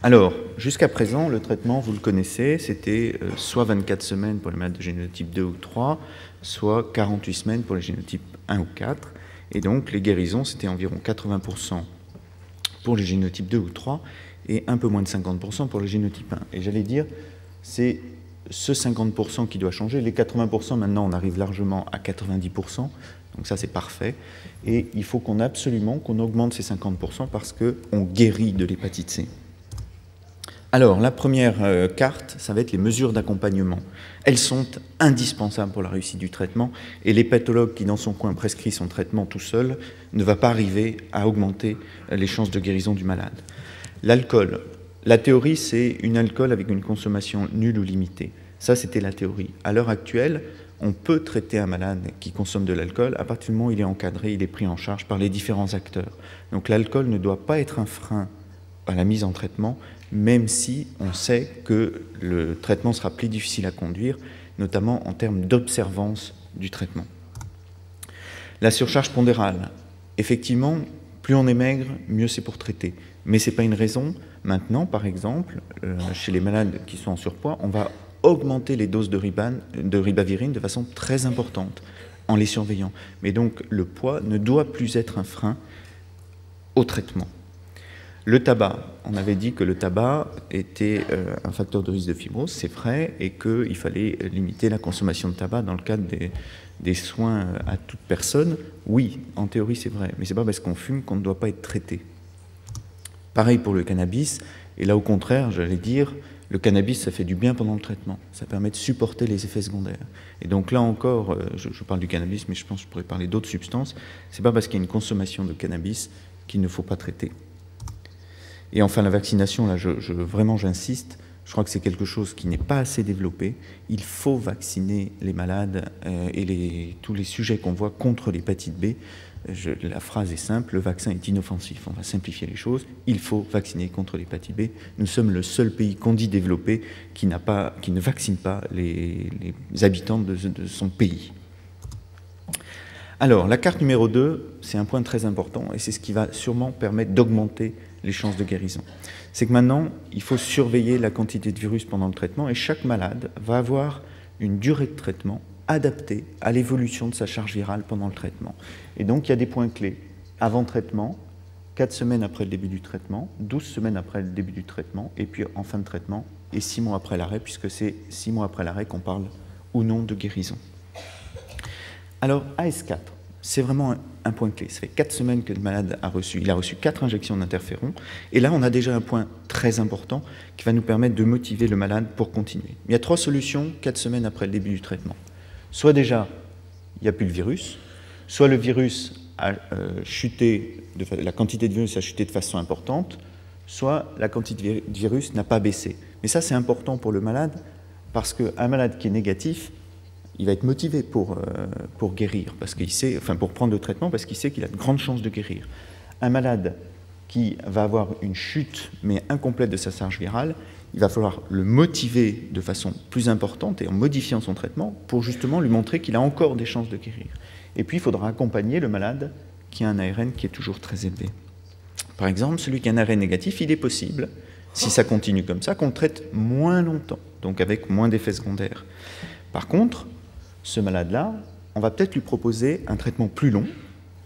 Alors, jusqu'à présent, le traitement, vous le connaissez, c'était soit 24 semaines pour les malades de génotype 2 ou 3, soit 48 semaines pour les génotypes 1 ou 4. Et donc, les guérisons, c'était environ 80% pour les génotypes 2 ou 3 et un peu moins de 50% pour les génotypes 1. Et j'allais dire, c'est ce 50% qui doit changer. Les 80%, maintenant, on arrive largement à 90%. Donc ça, c'est parfait. Et il faut absolument qu'on augmente ces 50% parce qu'on guérit de l'hépatite C. Alors, la première carte, ça va être les mesures d'accompagnement. Elles sont indispensables pour la réussite du traitement et l'hépatologue qui, dans son coin, prescrit son traitement tout seul ne va pas arriver à augmenter les chances de guérison du malade. L'alcool. La théorie, c'est une alcool avec une consommation nulle ou limitée. Ça, c'était la théorie. À l'heure actuelle, on peut traiter un malade qui consomme de l'alcool à partir du moment où il est encadré, il est pris en charge par les différents acteurs. Donc l'alcool ne doit pas être un frein à la mise en traitement, même si on sait que le traitement sera plus difficile à conduire, notamment en termes d'observance du traitement. La surcharge pondérale. Effectivement, plus on est maigre, mieux c'est pour traiter. Mais ce n'est pas une raison. Maintenant, par exemple, chez les malades qui sont en surpoids, on va augmenter les doses de ribavirine de façon très importante en les surveillant. Mais donc, le poids ne doit plus être un frein au traitement. Le tabac, on avait dit que le tabac était un facteur de risque de fibrose, c'est vrai, et qu'il fallait limiter la consommation de tabac dans le cadre des soins à toute personne. Oui, en théorie c'est vrai, mais ce n'est pas parce qu'on fume qu'on ne doit pas être traité. Pareil pour le cannabis, et là au contraire, j'allais dire, le cannabis ça fait du bien pendant le traitement, ça permet de supporter les effets secondaires. Et donc là encore, je parle du cannabis, mais je pense que je pourrais parler d'autres substances, c'est pas parce qu'il y a une consommation de cannabis qu'il ne faut pas traiter. Et enfin, la vaccination, là, vraiment j'insiste, je crois que c'est quelque chose qui n'est pas assez développé. Il faut vacciner les malades et tous les sujets qu'on voit contre l'hépatite B. La phrase est simple, le vaccin est inoffensif. On va simplifier les choses. Il faut vacciner contre l'hépatite B. Nous sommes le seul pays qu'on dit développé qui ne vaccine pas les habitants de son pays. Alors, la carte numéro 2, c'est un point très important et c'est ce qui va sûrement permettre d'augmenter les chances de guérison. C'est que maintenant, il faut surveiller la quantité de virus pendant le traitement et chaque malade va avoir une durée de traitement adaptée à l'évolution de sa charge virale pendant le traitement. Et donc, il y a des points clés. Avant traitement, 4 semaines après le début du traitement, 12 semaines après le début du traitement, et puis en fin de traitement, et 6 mois après l'arrêt, puisque c'est 6 mois après l'arrêt qu'on parle ou non de guérison. Alors, AS4, c'est vraiment un point clé. Ça fait 4 semaines que le malade a reçu 4 injections d'interféron. Et là, on a déjà un point très important qui va nous permettre de motiver le malade pour continuer. Il y a 3 solutions 4 semaines après le début du traitement. Soit déjà, il n'y a plus le virus, soit le virus a chuté, la quantité de virus a chuté de façon importante, soit la quantité de virus n'a pas baissé. Mais ça, c'est important pour le malade parce qu'un malade qui est négatif, il va être motivé pour guérir, parce qu'il sait, enfin pour prendre le traitement, parce qu'il sait qu'il a de grandes chances de guérir. Un malade qui va avoir une chute, mais incomplète de sa charge virale, il va falloir le motiver de façon plus importante et en modifiant son traitement pour justement lui montrer qu'il a encore des chances de guérir. Et puis, il faudra accompagner le malade qui a un ARN qui est toujours très élevé. Par exemple, celui qui a un ARN négatif, il est possible, si ça continue comme ça, qu'on traite moins longtemps, donc avec moins d'effets secondaires. Par contre, ce malade-là, on va peut-être lui proposer un traitement plus long,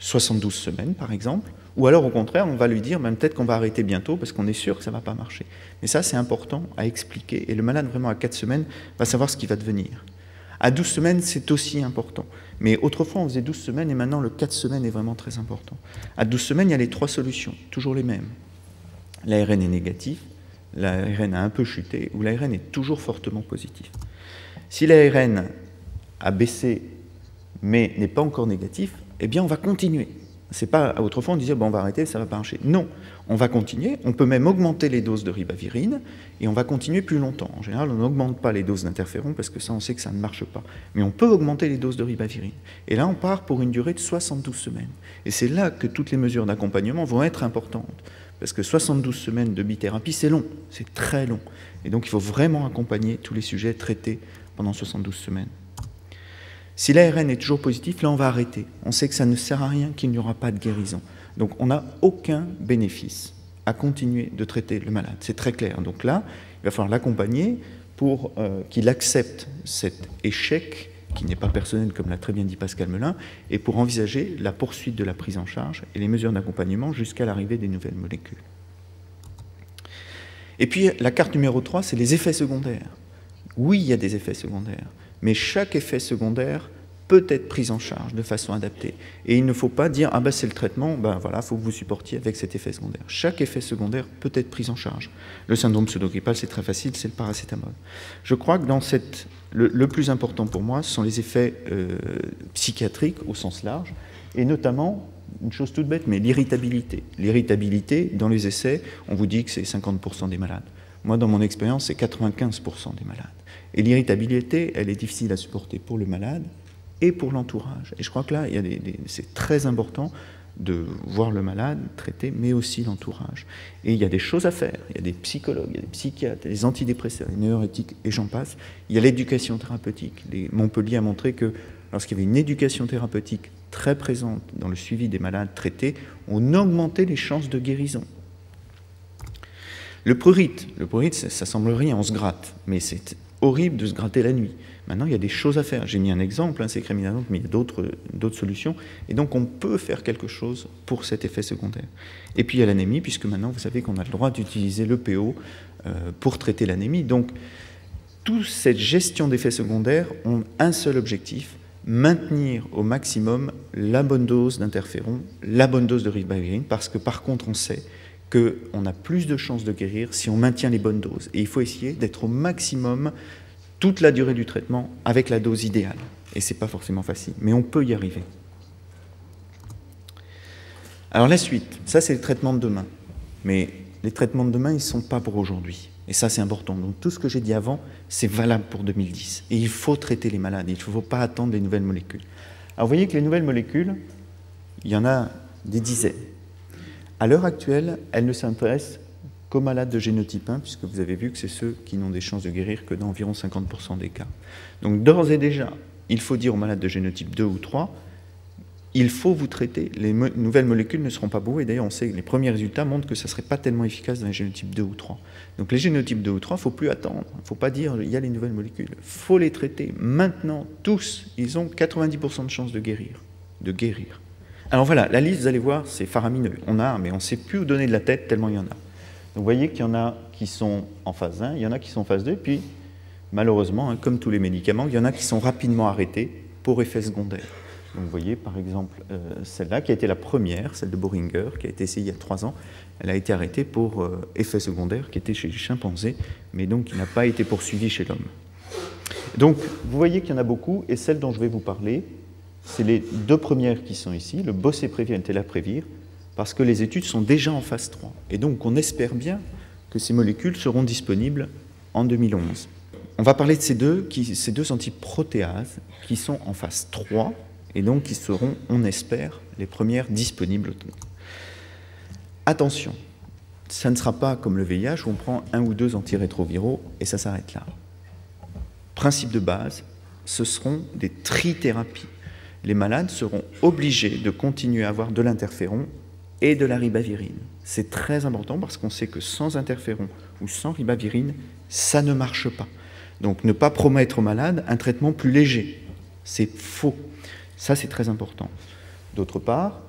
72 semaines par exemple, ou alors au contraire, on va lui dire même peut-être qu'on va arrêter bientôt parce qu'on est sûr que ça ne va pas marcher. Mais ça, c'est important à expliquer, et le malade vraiment à 4 semaines va savoir ce qui va devenir. À 12 semaines, c'est aussi important. Mais autrefois, on faisait 12 semaines, et maintenant, le 4 semaines est vraiment très important. À 12 semaines, il y a les 3 solutions, toujours les mêmes. L'ARN est négatif, l'ARN a un peu chuté, ou l'ARN est toujours fortement positif. Si l'ARN a baissé, mais n'est pas encore négatif, eh bien, on va continuer. C'est pas, autrefois, on disait, bon, on va arrêter, ça ne va pas marcher. Non, on va continuer, on peut même augmenter les doses de ribavirine, et on va continuer plus longtemps. En général, on n'augmente pas les doses d'interféron, parce que ça, on sait que ça ne marche pas. Mais on peut augmenter les doses de ribavirine. Et là, on part pour une durée de 72 semaines. Et c'est là que toutes les mesures d'accompagnement vont être importantes. Parce que 72 semaines de bithérapie, c'est long, c'est très long. Et donc, il faut vraiment accompagner tous les sujets traités pendant 72 semaines. Si l'ARN est toujours positif, là on va arrêter. On sait que ça ne sert à rien, qu'il n'y aura pas de guérison. Donc on n'a aucun bénéfice à continuer de traiter le malade. C'est très clair. Donc là, il va falloir l'accompagner pour qu'il accepte cet échec, qui n'est pas personnel, comme l'a très bien dit Pascal Melin, et pour envisager la poursuite de la prise en charge et les mesures d'accompagnement jusqu'à l'arrivée des nouvelles molécules. Et puis, la carte numéro 3, c'est les effets secondaires. Oui, il y a des effets secondaires, mais chaque effet secondaire peut être pris en charge de façon adaptée. Et il ne faut pas dire « Ah ben c'est le traitement, ben voilà, il faut que vous supportiez avec cet effet secondaire ». Chaque effet secondaire peut être pris en charge. Le syndrome pseudo-grippal, c'est très facile, c'est le paracétamol. Je crois que dans le plus important pour moi, ce sont les effets psychiatriques au sens large, et notamment, une chose toute bête, mais l'irritabilité. L'irritabilité, dans les essais, on vous dit que c'est 50% des malades. Moi, dans mon expérience, c'est 95% des malades. Et l'irritabilité, elle est difficile à supporter pour le malade et pour l'entourage. Et je crois que là, c'est très important de voir le malade traiter, mais aussi l'entourage. Et il y a des choses à faire. Il y a des psychologues, il y a des psychiatres, des antidépresseurs, des neuroéthiques, et j'en passe. Il y a l'éducation thérapeutique. Montpellier a montré que lorsqu'il y avait une éducation thérapeutique très présente dans le suivi des malades traités, on augmentait les chances de guérison. Le prurite, ça semble rien, on se gratte, mais c'est horrible de se gratter la nuit. Maintenant, il y a des choses à faire. J'ai mis un exemple, c'est créminadante, mais il y a d'autres solutions. Et donc, on peut faire quelque chose pour cet effet secondaire. Et puis, il y a l'anémie, puisque maintenant, vous savez qu'on a le droit d'utiliser l'EPO pour traiter l'anémie. Donc, toute cette gestion d'effets secondaires ont un seul objectif, maintenir au maximum la bonne dose d'interféron, la bonne dose de ribavirin, parce que, par contre, on sait qu'on a plus de chances de guérir si on maintient les bonnes doses. Et il faut essayer d'être au maximum toute la durée du traitement avec la dose idéale. Et ce n'est pas forcément facile, mais on peut y arriver. Alors la suite, ça c'est le traitement de demain. Mais les traitements de demain, ils ne sont pas pour aujourd'hui. Et ça c'est important. Donc tout ce que j'ai dit avant, c'est valable pour 2010. Et il faut traiter les malades, il ne faut pas attendre les nouvelles molécules. Alors vous voyez que les nouvelles molécules, il y en a des dizaines. À l'heure actuelle, elles ne s'intéressent qu'aux malades de génotype 1, puisque vous avez vu que c'est ceux qui n'ont des chances de guérir que dans environ 50% des cas. Donc d'ores et déjà, il faut dire aux malades de génotype 2 ou 3, il faut vous traiter, les nouvelles molécules ne seront pas beaux, et d'ailleurs on sait que les premiers résultats montrent que ça ne serait pas tellement efficace dans les génotypes 2 ou 3. Donc les génotypes 2 ou 3, il ne faut plus attendre, il ne faut pas dire il y a les nouvelles molécules, il faut les traiter maintenant, tous, ils ont 90% de chances de guérir. Alors voilà, la liste, vous allez voir, c'est faramineux, mais on ne sait plus où donner de la tête tellement il y en a. Donc vous voyez qu'il y en a qui sont en phase 1, il y en a qui sont en phase 2, et puis malheureusement, comme tous les médicaments, il y en a qui sont rapidement arrêtés pour effets secondaires. Donc vous voyez par exemple celle-là qui a été la première, celle de Boehringer, qui a été essayée il y a 3 ans, elle a été arrêtée pour effets secondaires qui étaient chez les chimpanzés, mais donc qui n'a pas été poursuivie chez l'homme. Donc vous voyez qu'il y en a beaucoup, et celle dont je vais vous parler, c'est les 2 premières qui sont ici, le Boceprevir et le Telaprevir, parce que les études sont déjà en phase 3. Et donc, on espère bien que ces molécules seront disponibles en 2011. On va parler de ces deux antiprotéases qui sont en phase 3 et donc qui seront, on espère, les premières disponibles. Attention, ça ne sera pas comme le VIH où on prend 1 ou 2 antirétroviraux et ça s'arrête là. Principe de base, ce seront des trithérapies. Les malades seront obligés de continuer à avoir de l'interféron et de la ribavirine. C'est très important parce qu'on sait que sans interféron ou sans ribavirine, ça ne marche pas. Donc ne pas promettre aux malades un traitement plus léger. C'est faux. Ça, c'est très important. D'autre part,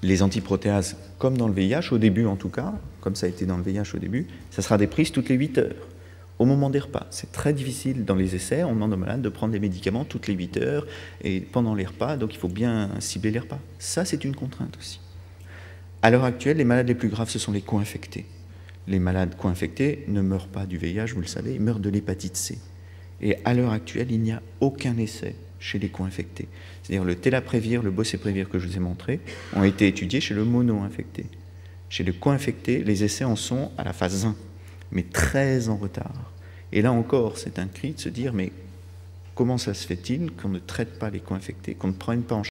les antiprotéases, comme dans le VIH, au début en tout cas, comme ça a été dans le VIH au début, ça sera des prises toutes les 8 heures, au moment des repas. C'est très difficile dans les essais, on demande aux malades de prendre des médicaments toutes les 8 heures et pendant les repas, donc il faut bien cibler les repas. Ça, c'est une contrainte aussi. À l'heure actuelle, les malades les plus graves, ce sont les co-infectés. Les malades co-infectés ne meurent pas du VIH, vous le savez, ils meurent de l'hépatite C. Et à l'heure actuelle, il n'y a aucun essai chez les co-infectés. C'est-à-dire le Telaprevir, le Boceprevir que je vous ai montré, ont été étudiés chez le mono-infecté. Chez le co-infecté, les essais en sont à la phase 1, mais très en retard. Et là encore, c'est un cri de se dire, mais comment ça se fait-il qu'on ne traite pas les co-infectés, qu'on ne prenne pas en charge